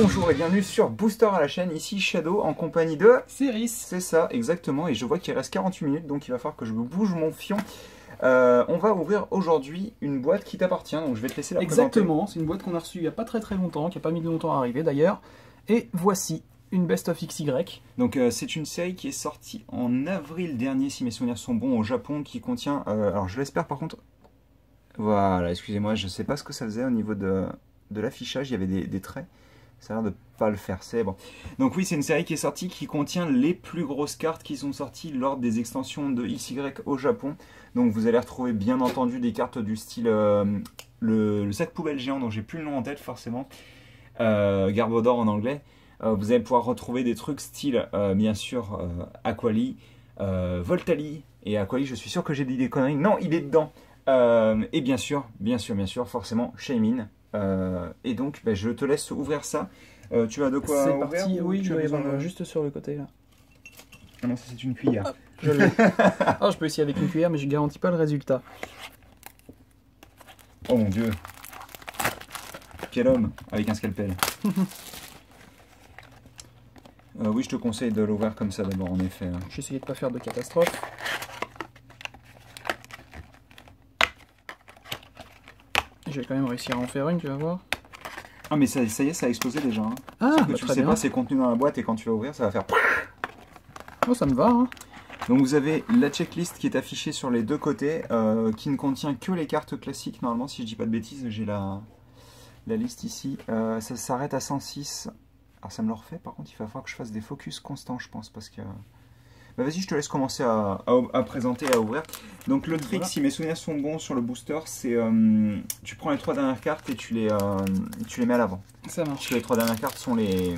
Bonjour et bienvenue sur Booster à la chaîne, ici Shadow en compagnie de... Céris. C'est ça, exactement, et je vois qu'il reste 48 minutes, donc il va falloir que je me bouge mon fion. On va ouvrir aujourd'hui une boîte qui t'appartient, donc je vais te laisser la présenter. Exactement, c'est une boîte qu'on a reçue il n'y a pas très longtemps, qui n'a pas mis longtemps à arriver d'ailleurs. Et voici une Best of XY. Donc c'est une série qui est sortie en avril dernier, si mes souvenirs sont bons, au Japon, qui contient... alors je l'espère par contre... Voilà, excusez-moi, je sais pas ce que ça faisait au niveau de l'affichage, il y avait des traits. Ça a l'air de pas le faire, c'est bon. Donc oui, c'est une série qui est sortie, qui contient les plus grosses cartes qui sont sorties lors des extensions de XY au Japon. Donc vous allez retrouver bien entendu des cartes du style le sac poubelle géant, dont j'ai plus le nom en tête forcément, Garbodor en anglais. Vous allez pouvoir retrouver des trucs style, bien sûr, Aquali, Voltali. Et Aquali, je suis sûr que j'ai dit des conneries. Non, il est dedans. Et bien sûr, forcément, Shaymin. Et donc, je te laisse ouvrir ça. Tu as de quoi C'est ouvrir? parti, oui, tu as besoin juste sur le côté là. Ah non, ça c'est une cuillère. Hop, je l'ai. Ah, je peux essayer avec une cuillère, mais je garantis pas le résultat. Oh mon dieu. Quel homme, avec un scalpel. Oui, je te conseille de l'ouvrir comme ça d'abord, en effet. J'ai essayé de pas faire de catastrophe. Je vais quand même réussir à en faire une, tu vas voir. Ah mais ça y est, ça a explosé déjà. Hein. Ah, ce que tu sais pas, c'est contenu dans la boîte et quand tu vas ouvrir, ça va faire... Oh, ça me va. Hein. Donc vous avez la checklist qui est affichée sur les deux côtés, qui ne contient que les cartes classiques. Normalement, si je dis pas de bêtises, j'ai la liste ici. Ça s'arrête à 106. Alors ça me le refait, par contre il va falloir que je fasse des focus constants, je pense, parce que... vas-y, je te laisse commencer à présenter et à ouvrir. Donc le trick, si mes souvenirs sont bons sur le booster, c'est tu prends les 3 dernières cartes et tu les mets à l'avant. Ça marche. Parce que les 3 dernières cartes sont les...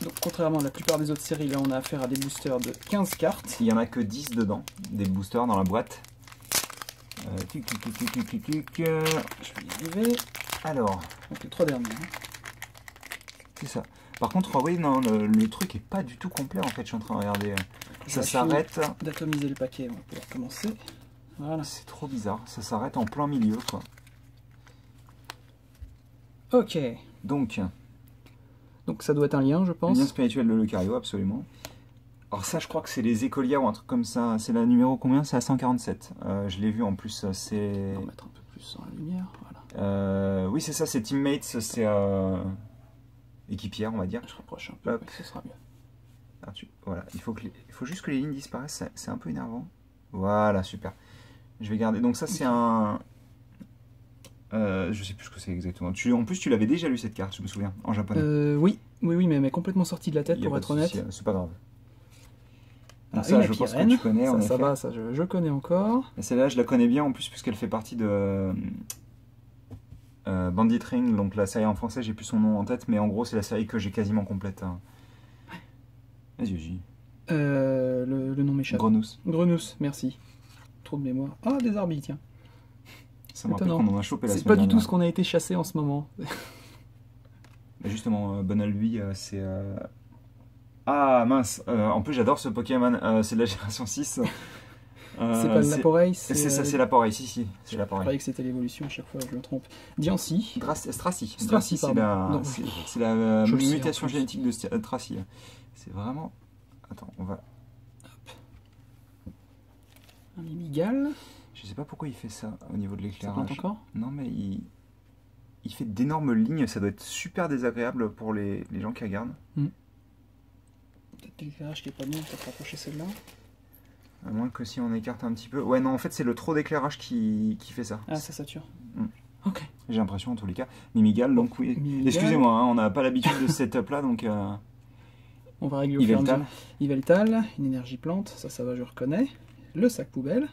Donc contrairement à la plupart des autres séries, là on a affaire à des boosters de 15 cartes. Il n'y en a que 10 dedans, des boosters dans la boîte. Je vais y arriver. Alors, donc les 3 derniers. c'est ça. Par contre, oui, non, le truc est pas du tout complet en fait, je suis en train de regarder. Ça s'arrête... d'atomiser le paquet, on va pouvoir commencer. Voilà. C'est trop bizarre, ça s'arrête en plein milieu quoi. Ok. Donc ça doit être un lien, je pense. Lien spirituel de Lucario, absolument. Alors ça, je crois que c'est les écolières ou un truc comme ça. C'est la numéro combien? C'est à 147. Je l'ai vu en plus, c'est... On va mettre un peu plus en lumière, voilà. Oui, c'est ça, c'est Teammates, c'est équipière, on va dire. Je rapproche un peu, hop. ce sera mieux. Alors, voilà, il faut juste que les lignes disparaissent, c'est un peu énervant. Voilà, super. Je vais garder, donc ça c'est un... je sais plus ce que c'est exactement. En plus, tu l'avais déjà lu cette carte, je me souviens, en japonais. Oui, mais elle m'est complètement sortie de la tête, pour être honnête. C'est pas grave. Ah, ça, je pense que tu connais. Ça va, ça je connais encore. Et celle-là, je la connais bien en plus, puisqu'elle fait partie de Bandit Ring, donc la série en français, j'ai plus son nom en tête, mais en gros, c'est la série que j'ai quasiment complète. Hein. Vas-y, vas-y. Le nom m'échappe. Grenousse. Grenousse, merci. Trop de mémoire. Ah, des arbis, tiens. Ça me rappelle qu'on en a chopé la semaine dernière. C'est pas du tout dernière. ce qu'on a été chassé en ce moment. Justement, bon à lui, c'est... Ah mince, en plus j'adore ce Pokémon, c'est de la génération 6. C'est pas le Laporeille, c'est ça, c'est Laporeille, si, c'est Laporeille. Je croyais que c'était l'évolution, à chaque fois je me trompe. Diancie. Stracie. Stracie, pardon. C'est la mutation génétique de Stracie. C'est vraiment... Attends, on va... Un Mimigal. Je sais pas pourquoi il fait ça au niveau de l'éclairage. Ça plante encore? Non mais il fait d'énormes lignes, ça doit être super désagréable pour les gens qui regardent. Peut-être l'éclairage qui est pas bien, peut-être rapprocher celle-là. À moins que si on écarte un petit peu... Ouais non, en fait c'est le trop d'éclairage qui fait ça. Ah, ça sature. Ok. J'ai l'impression en tous les cas. Mimigal, donc oui. Excusez-moi, hein, on n'a pas l'habitude de ce setup-là, donc... On va régler au fur et à mesure. Yveltal, une énergie plante, ça va, je reconnais. Le sac poubelle.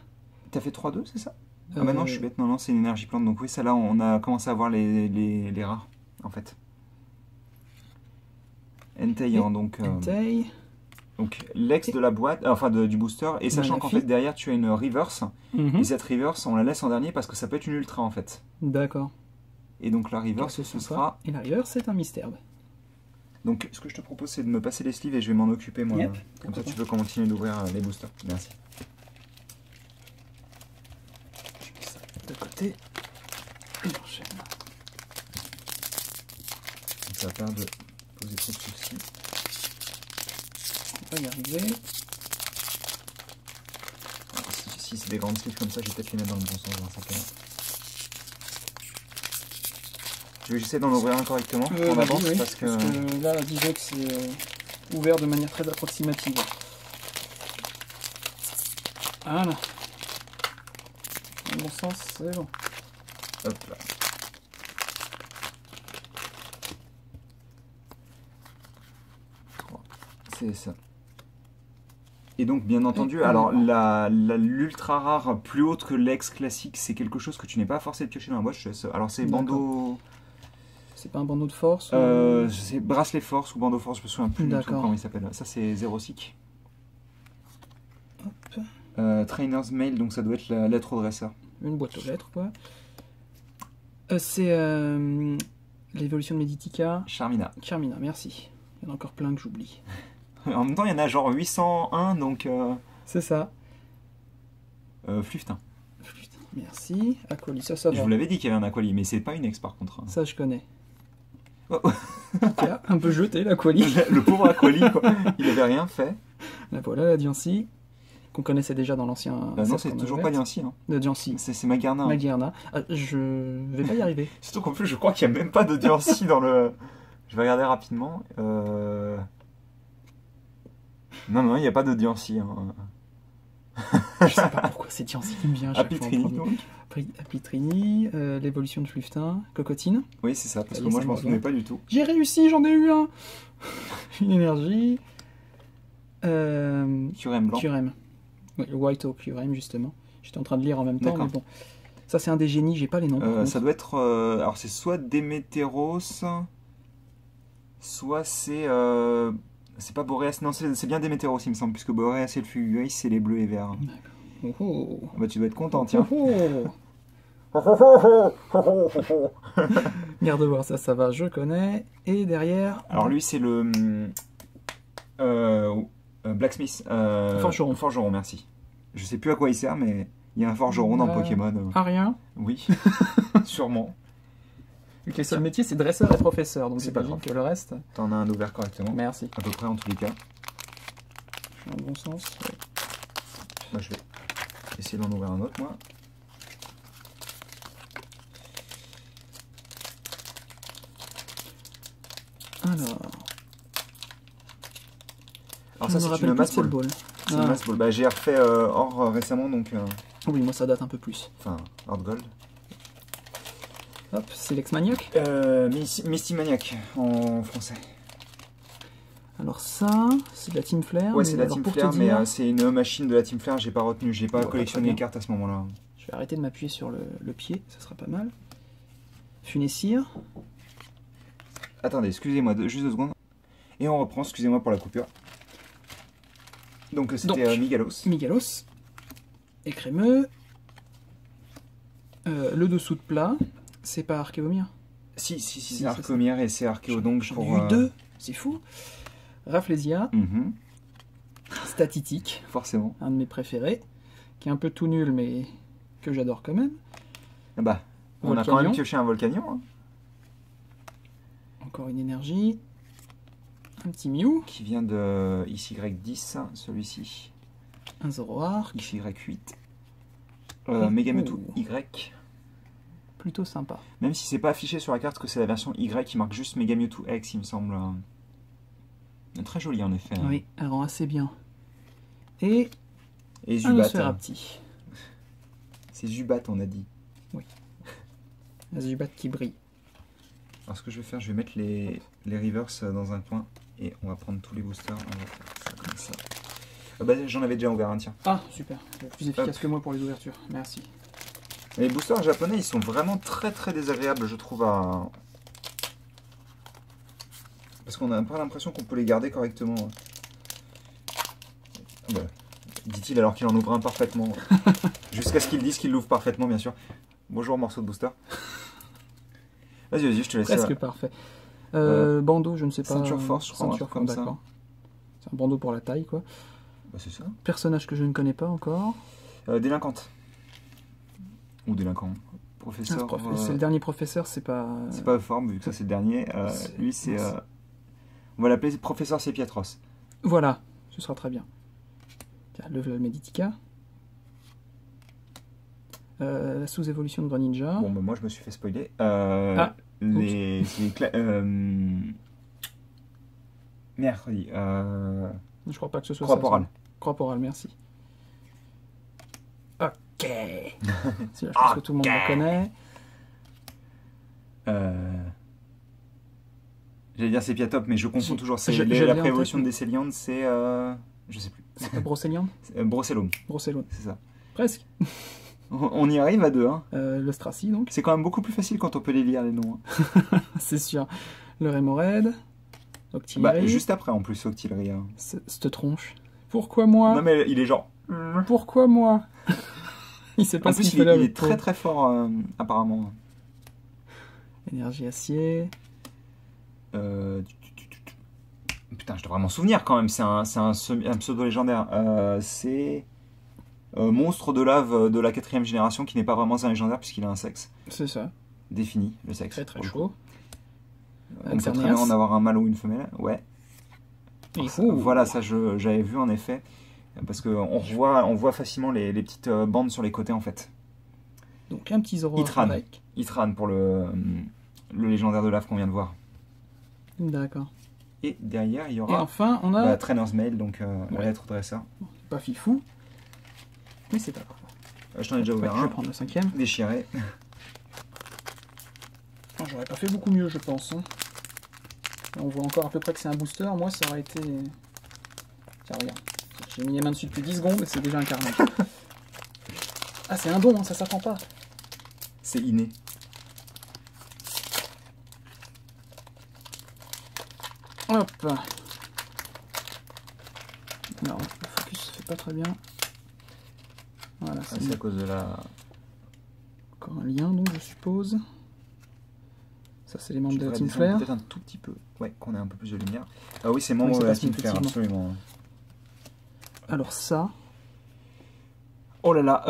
T'as fait 3-2, c'est ça? Ah bah non, je suis bête, non, c'est une énergie plante, donc oui, celle-là, on a commencé à voir les rares, en fait. Entei, hein, donc... Entei. Donc l'ex de la boîte, enfin du booster, et sachant qu'en fait derrière tu as une reverse, et cette reverse on la laisse en dernier parce que ça peut être une ultra en fait. D'accord. Et donc la reverse ce sera... Et la reverse c'est un mystère. Donc ce que je te propose c'est de me passer les sleeves et je vais m'en occuper moi. Yep. Comme ça tu peux continuer d'ouvrir les boosters. Merci. Je mets ça de côté. Et j'enchaîne. ça va pas de poser trop de soucis. On va y arriver. Si c'est des grandes sleeves comme ça, je vais peut-être les mettre dans le bon sens dans cette carte. J'essaie d'en ouvrir un correctement en avance oui, parce que là, disons que c'est ouvert de manière très approximative. Voilà. Dans le bon sens, c'est bon. Hop là. C'est ça. Et donc, bien entendu, alors l'ultra rare plus haute que l'ex classique, c'est quelque chose que tu n'es pas forcé de piocher dans la boîte. Alors, c'est bandeau. C'est pas un bandeau de force C'est bracelet force ou bandeau force, je me souviens plus du tout comment il s'appelle. Ça, c'est 06. Trainer's Mail, donc ça doit être la lettre au dresseur. Une boîte aux lettres, quoi. C'est l'évolution de Meditica. Charmina. Charmina, merci. Il y en a encore plein que j'oublie. En même temps, il y en a genre 801, donc... C'est ça. Fluftin. Fluftin, merci. Aquali, ça va. Je vous l'avais dit qu'il y avait un Aquali, mais c'est pas une ex par contre. Hein. Ça, je connais. Oh. Un peu jeté, l'Aquali. Le pauvre Aquali, quoi. Il avait rien fait. Là, voilà, la Diancie, qu'on connaissait déjà dans l'ancien... non, c'est toujours pas Diancie. Hein. De Diancie. C'est Maguerna. Maguerna. Je vais pas y arriver. Surtout qu'en plus, je crois qu'il n'y a même pas de Diancie dans le... Je vais regarder rapidement. Non, il n'y a pas de Diancie. Hein. Je sais pas pourquoi c'est Diancie qui me vient à chaque Apitrini, fois. Apitrini, l'évolution de Fluftin, Cocotine. Oui, c'est ça, parce que moi je m'en souvenais pas du tout. J'ai réussi, j'en ai eu un. Une énergie. Curem blanc. Curem. Oui, le White Oak Curem, justement. J'étais en train de lire en même temps, mais bon. Ça, c'est un des génies, j'ai pas les noms. Ça doit être. Alors, c'est soit Démétéros, soit c'est. C'est pas Boréas, non, c'est bien Démétéros, il me semble, puisque Boréas et le Fugueis, c'est les bleus et verts. D'accord. Oh. Bah, tu dois être content, tiens. Garde voir, ça va, je connais. Et derrière. Alors, lui, c'est le. Blacksmith. Forgeron. Forgeron, merci. Je sais plus à quoi il sert, mais il y a un forgeron dans Pokémon. Ah, rien. Oui, sûrement. Vu que les seuls métiers, c'est dresseur et professeur, donc c'est pas grave. que le reste. T'en as un ouvert correctement. Merci. À peu près en tous les cas. Je suis dans le bon sens. Ouais. Moi, je vais essayer d'en ouvrir un autre, moi. Alors ça, c'est une mass ball. C'est une mass ball. Bah, j'ai refait or récemment, donc... Oui, moi, ça date un peu plus. Enfin, Hard Gold. Hop, c'est l'ex-maniac. Misty Maniac en français. Alors ça, c'est de la Team Flare. Ouais, c'est de la Team Flare, mais c'est une machine de la Team Flare, j'ai pas retenu, j'ai pas collectionné les cartes à ce moment-là. Je vais arrêter de m'appuyer sur le pied, ça sera pas mal. Funessir. Attendez, excusez-moi, juste 2 secondes. Et on reprend, excusez-moi pour la coupure. Donc c'était Migalos. Migalos. Écrémeux. Le dessous de plat. C'est pas Archéomir? Si, c'est Archéomir et c'est Archéodonc pour... J'en ai eu 2, c'est fou. Rafflesia. Statitique. Forcément. Un de mes préférés. Qui est un peu tout nul, mais que j'adore quand même. Ah bah, on a quand même pioché un Volcanion. Hein. Encore une énergie. Un petit Mew. Qui vient de XY10, celui-ci. Un Zoroark. XY8. Megamewtwo Y. Plutôt sympa. Même si c'est pas affiché sur la carte que c'est la version Y qui marque juste Megamewtwo X, il me semble. Très joli en effet. Oui, elle rend assez bien. Et Zubat. Nosferapti. C'est Zubat, on a dit. Oui. Un Zubat qui brille. Alors ce que je vais faire, je vais mettre les reverse dans un coin et on va prendre tous les boosters. On va faire ça comme ça. Bah, j'en avais déjà ouvert un, tiens. Ah, super. Plus efficace que moi pour les ouvertures. Merci. Les boosters japonais, ils sont vraiment très désagréables, je trouve, à... Parce qu'on n'a pas l'impression qu'on peut les garder correctement. Bah, dit-il alors qu'il en ouvre un parfaitement. Jusqu'à ce qu'il dise qu'il l'ouvre parfaitement, bien sûr. Bonjour, morceau de booster. Vas-y, je te laisse. Presque parfait. Bandeau, je ne sais pas. Ceinture force, je crois. Ceinture comme ça. C'est un bandeau pour la taille, quoi. Bah, c'est ça. Personnage que je ne connais pas encore. Délinquante. Ou délinquant. Professeur. C'est le dernier professeur, c'est pas. C'est pas Euphorbe, vu que ça c'est le dernier. Lui, c'est. On va l'appeler Professeur Sepiatros. Voilà, ce sera très bien. Tiens, le Meditica. La sous-évolution de Greninja. Bon, bah, moi je me suis fait spoiler. Mercredi. Je crois pas que ce soit Croix-Porale. Croix-Porale, merci. Ok. Celui-là, je pense que tout le monde le connaît. J'allais dire Sepiatop, mais je confonds toujours. La préévolution de Décéliande, c'est. Je sais plus. C'est pas Brocéliande Brocellum. Brocellum. C'est ça. Presque. On y arrive à deux. Hein. Le Stracy, donc. C'est quand même beaucoup plus facile quand on peut les lire, les noms. Hein. C'est sûr. Le Rémoraid. Octillerie. Bah, juste après, en plus, Octillerie. Hein. Cette tronche. Pourquoi moi? Non, mais il est genre. Pourquoi moi? Il sait pas en ce plus, qu'il fait là. Il est très très fort, apparemment. Énergie acier. Putain, je devrais m'en souvenir quand même. C'est un pseudo légendaire. C'est monstre de lave de la 4ème génération qui n'est pas vraiment un légendaire puisqu'il a un sexe. C'est ça. Défini, le sexe. Très très chaud. On peut très bien en avoir un mâle ou une femelle. Ouais. Voilà, ça j'avais vu en effet. Parce qu'on voit facilement les petites bandes sur les côtés en fait. Donc un petit Zoro avec. Itran pour le légendaire de lave qu'on vient de voir. D'accord. Et derrière il y aura. Et enfin on a. Trainer's Mail, donc la lettre dresseur. Pas fifou. Mais c'est pas grave. Je t'en ai déjà ouvert un. Je vais prendre le 5ème. Déchiré. J'aurais pas fait beaucoup mieux, je pense. Hein. On voit encore à peu près que c'est un booster. Moi, ça aurait été. Tiens, regarde. J'ai mis les mains dessus depuis 10 secondes et c'est déjà un carnage. Ah, c'est un don, hein, ça s'attend pas. C'est inné. Hop. Alors, le focus se fait pas très bien. Voilà, c'est à cause de la. Encore un lien, donc, je suppose. Ça, c'est les membres de la Team Flare. Peut-être un tout petit peu. Ouais, qu'on ait un peu plus de lumière. Ah oui, c'est membre de la Team Flare, absolument. Alors ça... Oh là là,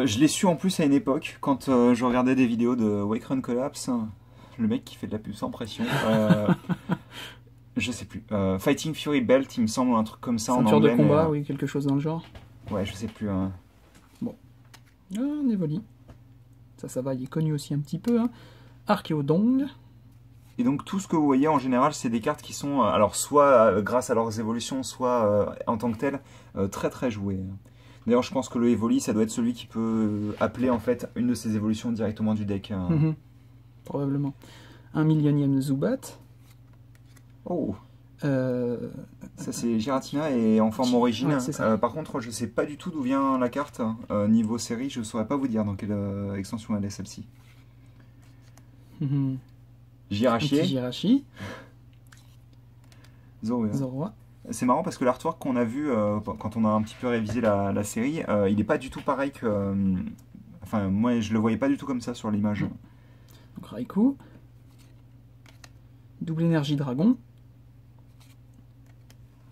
je l'ai su en plus à une époque, quand je regardais des vidéos de Wake Run Collapse, le mec qui fait de la pub sans pression. Je sais plus. Fighting Fury Belt, il me semble, un truc comme ça en anglais. Ceinture de combat, oui, quelque chose dans le genre. Ouais, je sais plus. Bon. Un Evoli. Ça va, il est connu aussi un petit peu. Hein. Archéodong. Et donc tout ce que vous voyez en général, c'est des cartes qui sont, alors soit grâce à leurs évolutions, soit en tant que telles, très très jouées. D'ailleurs, je pense que le Evoli, ça doit être celui qui peut appeler en fait une de ces évolutions directement du deck. Probablement. Un millionième Zubat. Oh. Ça c'est Giratina et en forme origine. Ouais, par contre, je sais pas du tout d'où vient la carte. Niveau série, je saurais pas vous dire dans quelle extension elle est celle-ci. Jirachi. Jirachi. Zoroa. C'est marrant parce que l'artwork qu'on a vu quand on a un petit peu révisé la série, il n'est pas du tout pareil que. Enfin, moi je le voyais pas du tout comme ça sur l'image. Donc Raikou. Double énergie dragon.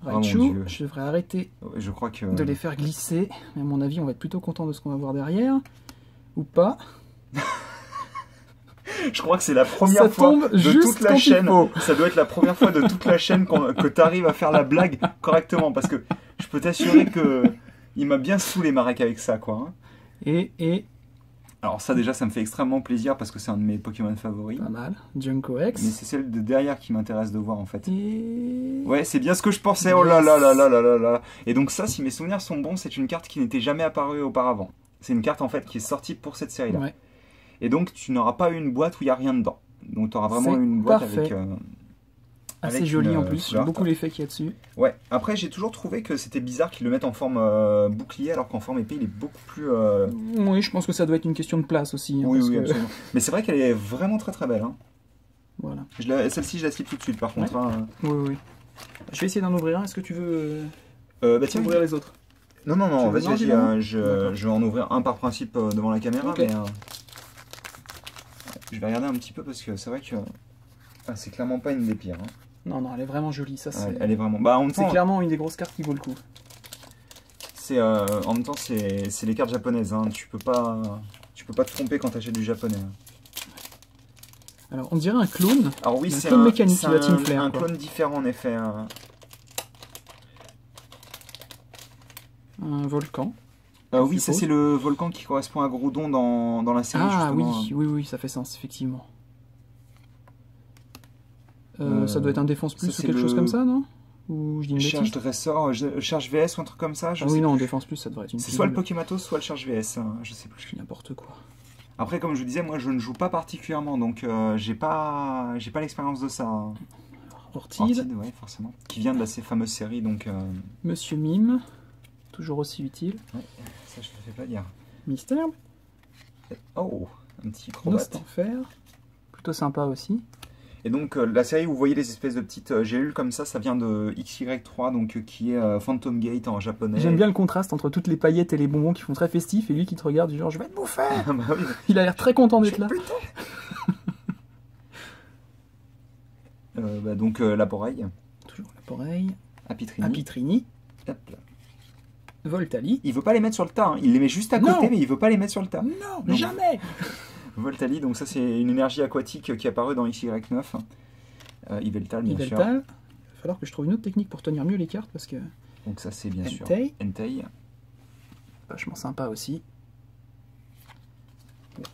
Raichu. Je devrais arrêter je crois que... de les faire glisser. Mais à mon avis, on va être plutôt content de ce qu'on va voir derrière. Ou pas. Je crois que c'est la première fois de toute la chaîne. Ça doit être la première fois de toute la chaîne que tu arrives à faire la blague correctement. Parce que je peux t'assurer que il m'a bien saoulé Marek avec ça, quoi. Et... Alors ça déjà, ça me fait extrêmement plaisir parce que c'est un de mes Pokémon favoris. Pas mal. Junko X. Mais c'est celle de derrière qui m'intéresse de voir en fait. Et... Ouais, c'est bien ce que je pensais. Oh là là là là là là là. Et donc ça, si mes souvenirs sont bons, c'est une carte qui n'était jamais apparue auparavant. C'est une carte en fait qui est sortie pour cette série-là. Ouais. Et donc tu n'auras pas une boîte où il n'y a rien dedans. Donc tu auras vraiment une boîte avec... assez joli en plus, j'aime beaucoup l'effet qu'il y a dessus. Ouais, après j'ai toujours trouvé que c'était bizarre qu'ils le mettent en forme bouclier alors qu'en forme épée il est beaucoup plus... Oui, je pense que ça doit être une question de place aussi. Hein, oui, oui, absolument. Mais c'est vrai qu'elle est vraiment très très belle. Hein. Voilà. Celle-ci je la slip tout de suite par contre. Ouais. Hein. Oui, oui. Je vais essayer d'en ouvrir un, est-ce que tu veux tiens, ouvrir les autres? Non, non, non, vas-y, je vais en ouvrir un par principe devant la caméra, okay. Mais... je vais regarder un petit peu parce que c'est vrai que... c'est clairement pas une des pires. Hein. Non, non, elle est vraiment jolie. Ça, elle est vraiment... Bah, c'est clairement une des grosses cartes qui vaut le coup. En même temps, c'est les cartes japonaises. Hein. Tu peux pas Tu peux pas te tromper quand tu achètes du japonais. Alors, on dirait un clone. Alors oui, Un c'est clone mécanique de la Team un Flare, quoi. clone différent en effet. Un volcan. Oui, Je ça suppose. c'est le volcan qui correspond à Groudon dans la série Ah oui, justement. oui, ça fait sens, effectivement. Euh, Ça doit être un défense plus ça, ou c'est quelque chose le- comme ça, non? Ou je dis une Charge bêtise? Dressor, Charge VS ou un truc comme ça, je Ah sais oui, non, plus. défense plus, ça devrait être une C'est soit le pilule. Pokématos, soit le Charge VS, je sais Je plus. dis n'importe quoi. Après, comme je vous disais, moi je ne joue pas particulièrement, donc j'ai pas l'expérience de ça. Ortide, Ortide, ouais, forcément. Qui vient de ces fameuses séries, donc Monsieur Mime, toujours aussi utile. ouais, ça je te le fais pas dire. Mystère, Oh, un petit Crobat. Nostanfer, plutôt sympa aussi. Et donc la série où vous voyez les espèces de petites gélules comme ça vient de XY3, donc qui est Phantom Gate en japonais. J'aime bien le contraste entre toutes les paillettes et les bonbons qui font très festif et lui qui te regarde du genre je vais te bouffer. Ah bah oui. Il a l'air très content d'être là. Donc Laporeille, Toujours l'appareil. Apitrini. Apitrini, Hop là. Voltali. Il veut pas les mettre sur le tas, hein. Il les met juste à Non. côté, mais il veut pas les mettre sur le tas. Non, Non. jamais. Voltali, donc ça c'est une énergie aquatique qui est apparue dans XY9. Yveltal, bien sûr. Yveltal. Il va falloir que je trouve une autre technique pour tenir mieux les cartes parce que Donc ça c'est bien sûr. Entei. Entei. vachement sympa aussi.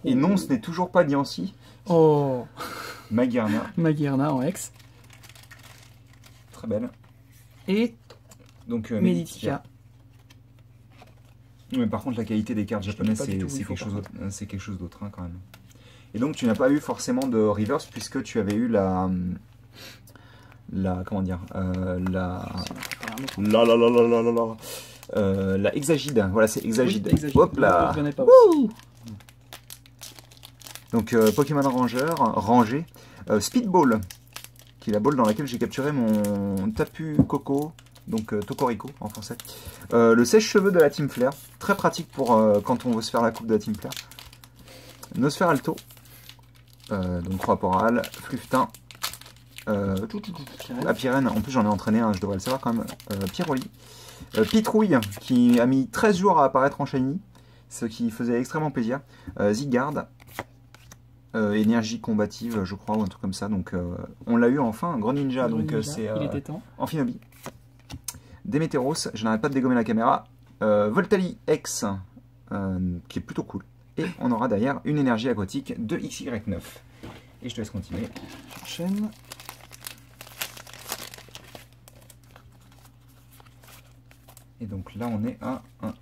Et non, ce n'est toujours pas Diancie. Oh, Magerna, Magearna en ex. très belle. Et Donc Meditica. Mais par contre, la qualité des cartes Je japonaises, sais pas du tout où c'est il faut, quelque chose d'autre hein, quand même. Et donc, tu n'as pas eu forcément de reverse puisque tu avais eu la comment dire, la Hexagide. Voilà, c'est Hexagide. Oui, Hexagide. Hop là. Je ne pas Wouh. Donc Pokémon Rangé, Speedball, qui est la balle dans laquelle j'ai capturé mon Tapu Koko, donc Tocorico en français. Le sèche-cheveux de la Team Flare, très pratique pour quand on veut se faire la coupe de la Team Flare. Nosferalto, donc Croix-Poral, Fluftin, Apirène, en plus j'en ai entraîné un, je devrais le savoir quand même, Pyroli, Pitrouille, qui a mis 13 jours à apparaître en Shiny, ce qui faisait extrêmement plaisir, Zygarde, énergie combative, je crois, ou un truc comme ça. Donc, on l'a eu enfin, Greninja, donc c'est il était temps. Amphinobi. Démétéros, je n'arrête pas de dégommer la caméra. Voltali X, qui est plutôt cool. Et on aura derrière une énergie aquatique de XY9. Et je te laisse continuer. J'enchaîne. Et donc là, on est à 1,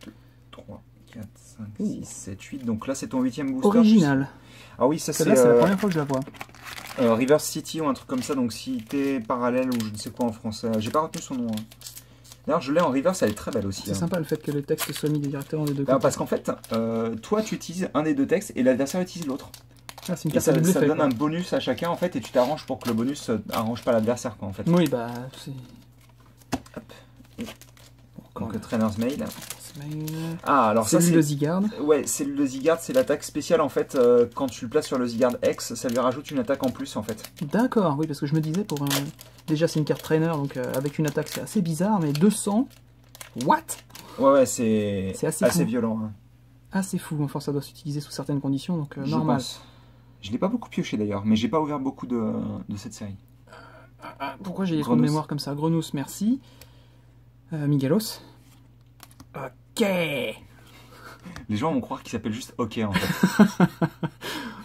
2, 3, 4, 5, 6, 7, 8. Donc là, c'est ton 8e booster. Original. Ah oui, ça c'est Celle-là, c'est la première fois que je la vois. River City ou un truc comme ça, donc Cité parallèle ou je ne sais quoi en français. J'ai pas retenu son nom. Hein. D'ailleurs, je l'ai en River, elle est très belle aussi. C'est hein. sympa le fait que le texte soit mis directement des deux Ah, côtés. parce qu'en fait, toi tu utilises un des deux textes et l'adversaire utilise l'autre. Ah, c'est une Et carte ça, à double ça effet, donne quoi. un bonus à chacun en fait et tu t'arranges pour que le bonus arrange pas l'adversaire quoi en fait. Oui, bah, c'est... Donc Trainer's Mail. Mail. Ah, alors ça Cellule c'est... de Zygarde. Ouais, c'est le Zygarde, c'est l'attaque spéciale en fait. Quand tu le places sur le Zygarde X, ça lui rajoute une attaque en plus en fait. D'accord, oui, parce que je me disais, pour un... déjà c'est une carte trainer, donc avec une attaque c'est assez bizarre, mais 200, what? Ouais, c'est assez assez fou. violent. Hein. Assez fou, enfin ça doit s'utiliser sous certaines conditions, donc Je normal. pense. Je l'ai pas beaucoup pioché d'ailleurs, mais j'ai pas ouvert beaucoup de cette série. Pourquoi j'ai des trous de Grenousse. mémoire comme ça? Grenousse, merci. Miguelos. Ok. Les gens vont croire qu'il s'appelle juste OK en fait.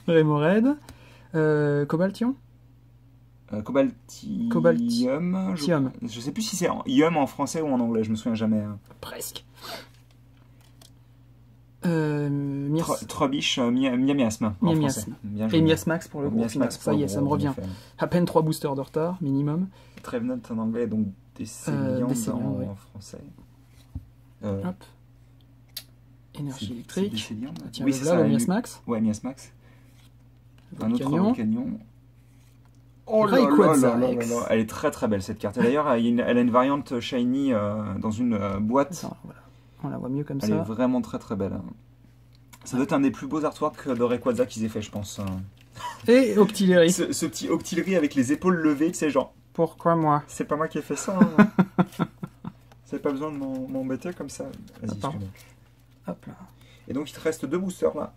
Rémoraid. Cobaltion. Cobaltium. Tium. Je sais plus si c'est Yum en français ou en anglais, je me souviens jamais. Presque. Trubbish, Miasme en Miasme. français. Bien Et joué. Miasmax pour le gros final. Miasmax, Ça y est, ça me revient. À peine 3 boosters de retard, minimum. Trevenant en anglais, donc Décéliant ouais. en français. Hop. Énergie électrique. Décéliant, Ah, tiens, oui, le c'est voilà, ça. le Miasmax. Ouais, Miasmax. Un autre Volcanion. Volcanion. Oh là Rayquaza là là là X. là. Elle est très très belle cette carte. Et d'ailleurs, elle a une variante shiny dans une boîte. Attends, voilà. On la voit mieux comme Elle est ça. vraiment très très belle. Ça doit être un des plus beaux artworks de Rayquaza qu'ils aient fait, je pense. Et Octillery. Ce petit Octillery avec les épaules levées, tu sais, genre. Pourquoi moi? C'est pas moi qui ai fait ça. Hein. Vous avez pas besoin de m'embêter comme ça. Vas-y, Attends. excuse-moi. Hop là. Et donc il te reste 2 boosters là.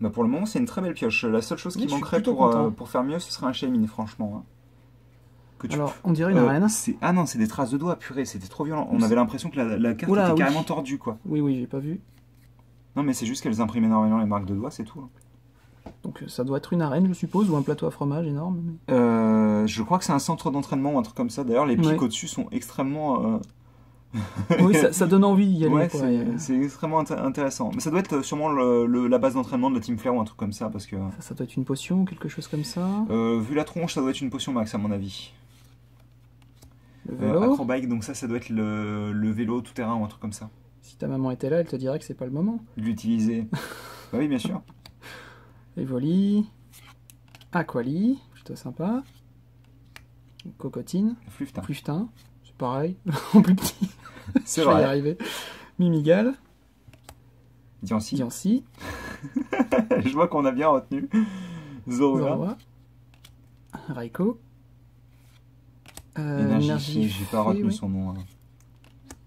Bah pour le moment, c'est une très belle pioche. La seule chose qui Oui, je suis manquerait plutôt content. pour faire mieux, ce serait un Shaymin, franchement. Hein. Que tu... Alors, on dirait une arène. Ah non, c'est des traces de doigts, purée, c'était trop violent. On Oui, avait l'impression que la carte Oula, était oui. carrément tordue, quoi. Oui, oui, j'ai pas vu. Non, mais c'est juste qu'elles impriment énormément les marques de doigts, c'est tout. Hein. Donc ça doit être une arène, je suppose, ou un plateau à fromage énorme. Mais... Je crois que c'est un centre d'entraînement ou un truc comme ça. D'ailleurs, les pics Ouais. au-dessus sont extrêmement... Oui, ça donne envie d'y aller. Ouais, quoi. c'est extrêmement intéressant. Mais ça doit être sûrement la base d'entraînement de la Team Flare ou un truc comme ça, parce que... Ça doit être une potion ou quelque chose comme ça. vu la tronche, ça doit être une potion max, à mon avis. Le vélo. Acrobike, donc ça doit être le vélo tout-terrain ou un truc comme ça. Si ta maman était là, elle te dirait que c'est pas le moment. L'utiliser. Bah oui, bien sûr. Evoli. Aquali, plutôt sympa. Cocotine. Fluftin. Fluftin, c'est pareil, en plus petit. C'est Je vais y vrai. arriver. Mimigal. Diancie. Diancie. Je vois qu'on a bien retenu. Zorua. Zorua. Raikou. Énergie, j'ai pas retenu oui. son nom. Hein.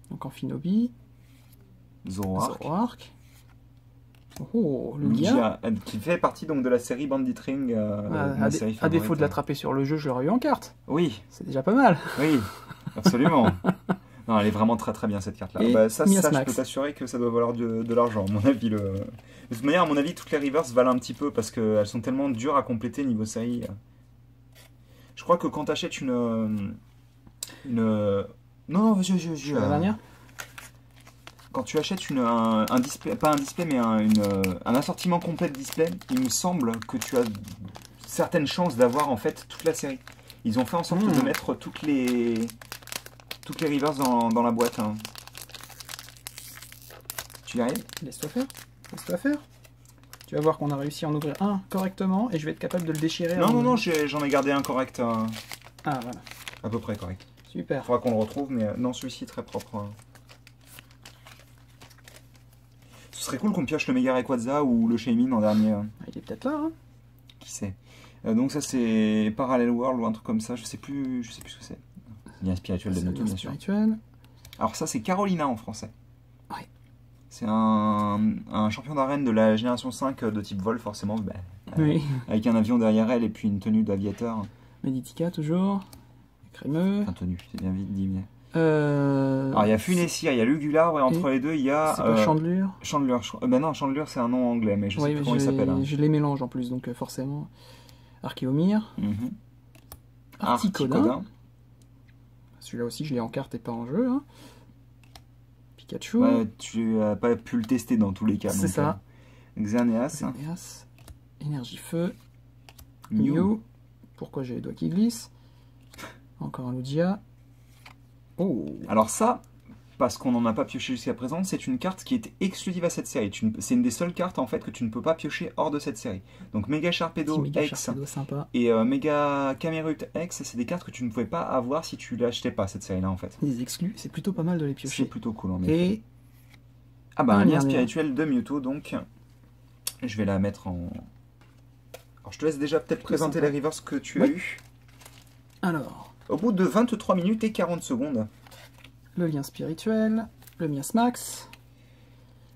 Donc Amphinobi. Zoroark. Zoroark. Oh, Lugia. Lugia, qui fait partie donc de la série Bandit Ring. À défaut de l'attraper sur le jeu, je l'aurais eu en carte. Oui, C'est déjà pas mal. oui, absolument. Non, elle est vraiment très très bien cette carte-là. Et Bah, ça, Mias je Max. peux t'assurer que ça doit valoir de l'argent, à mon avis. De toute manière, à mon avis, toutes les reverse valent un petit peu parce qu'elles sont tellement dures à compléter niveau série. Je crois que quand tu achètes une. Non, La dernière. quand tu achètes un display, pas un display, mais un assortiment complet de display, il me semble que tu as certaines chances d'avoir en fait toute la série. Ils ont fait en sorte de mettre toutes les reverse dans la boîte. Hein. Tu y arrives? Laisse-toi faire. Laisse-toi faire. Tu vas voir qu'on a réussi à en ouvrir un correctement et je vais être capable de le déchirer. Non, j'en ai gardé un correct, Ah, voilà. à peu près correct. Il Super. faudra qu'on le retrouve, mais non, celui-ci est très propre. Hein. Ce serait cool qu'on pioche le Mega Rayquaza ou le Shaymin en dernier. Ah, il est peut-être là. Hein. Qui sait. Donc ça c'est Parallel World ou un truc comme ça, je sais plus ce que c'est. Lien spirituel de C'est Noto, le bien sûr. spirituel. Alors ça c'est Carolina en français. Ouais. C'est un champion d'arène de la génération 5 de type vol forcément, bah, Oui. avec un avion derrière elle et puis une tenue d'aviateur. Meditica toujours. Crémeux. Enfin tenue, c'est bien vite dit. Mais... Alors il y a Funessir, il y a Lugular et entre les deux il y a... C'est pas Chandelure. Chandelure, ben non, Chandelure c'est un nom anglais mais je sais plus comment il s'appelle. Hein. Je les mélange en plus donc forcément. Archéomir. Articodin. Celui-là aussi je l'ai en carte et pas en jeu. Hein. Pikachu. Ouais, tu as pas pu le tester dans tous les cas. C'est ça. Xerneas. Xerneas. Énergie feu. Mew. Mew. Pourquoi j'ai les doigts qui glissent? Encore un Lugia. Oh. Alors ça, parce qu'on n'en a pas pioché jusqu'à présent, c'est une carte qui est exclusive à cette série. C'est une des seules cartes en fait que tu ne peux pas piocher hors de cette série. Donc Mega Sharpedo X sympa. et Mega Camerut X, c'est des cartes que tu ne pouvais pas avoir si tu l'achetais pas cette série-là en fait. Les exclus, c'est plutôt pas mal de les C'est piocher. plutôt cool en Et effet. Ah bah un lien dernier. spirituel de Mewtwo donc. Je vais la mettre en... Alors je te laisse déjà peut-être présenter les reverse que tu as eu. Alors, Au bout de 23 minutes et 40 secondes. le lien spirituel, le Mias Max,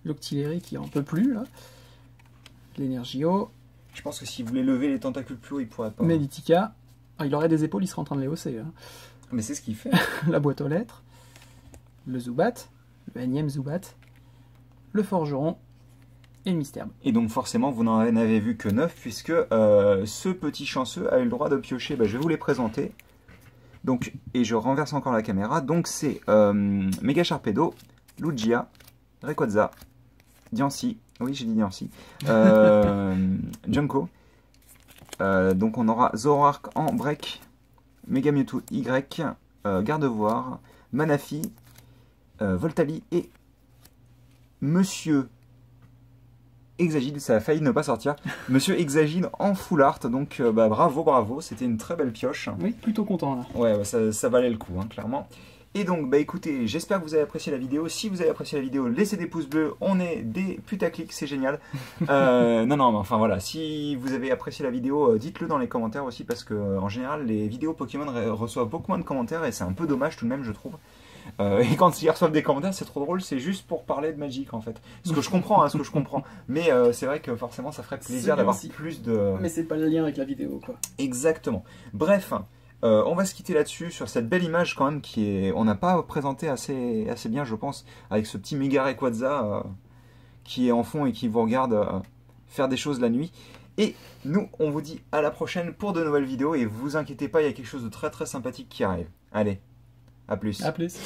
l'Octillery qui en peut plus là, l'énergie eau, Je pense que s'il voulait lever les tentacules plus haut, il pourrait pas. Meditica. Ah, il aurait des épaules, il serait en train de les hausser. Hein. Mais c'est ce qu'il fait. La boîte aux lettres, le Zubat, le énième Zubat, le Forgeron et le Mystère. Et donc forcément, vous n'en avez vu que 9, puisque ce petit chanceux a eu le droit de piocher. Bah, je vais vous les présenter. Donc, et je renverse encore la caméra. Donc c'est Mega Sharpedo, Lugia, Rayquaza, Diancie, oui j'ai dit Diancie, Junko. Donc on aura Zoroark en break, Mega Mewtwo Y, Gardevoir, Manafi, Voltali et Monsieur Exagide, ça a failli ne pas sortir. Monsieur Exagide en full art, donc bah, bravo, c'était une très belle pioche. Oui, plutôt content là. Ouais, ça valait le coup, hein, clairement. Et donc, bah écoutez, j'espère que vous avez apprécié la vidéo. Si vous avez apprécié la vidéo, laissez des pouces bleus. On est des putaclics, c'est génial. Non, mais enfin voilà, si vous avez apprécié la vidéo, dites-le dans les commentaires aussi, parce que en général, les vidéos Pokémon reçoivent beaucoup moins de commentaires et c'est un peu dommage tout de même, je trouve. Et quand ils reçoivent des commentaires, c'est trop drôle, c'est juste pour parler de Magic en fait. Ce que je comprends, hein, ce que je comprends. Mais c'est vrai que forcément, ça ferait plaisir d'avoir plus de... Mais c'est pas le lien avec la vidéo, quoi. Exactement. Bref, on va se quitter là-dessus, sur cette belle image quand même qui est... On n'a pas présenté assez bien, je pense, avec ce petit méga Rayquaza qui est en fond et qui vous regarde faire des choses la nuit. Et nous, on vous dit à la prochaine pour de nouvelles vidéos. Et vous inquiétez pas, il y a quelque chose de très très sympathique qui arrive. Allez, à plus. À plus.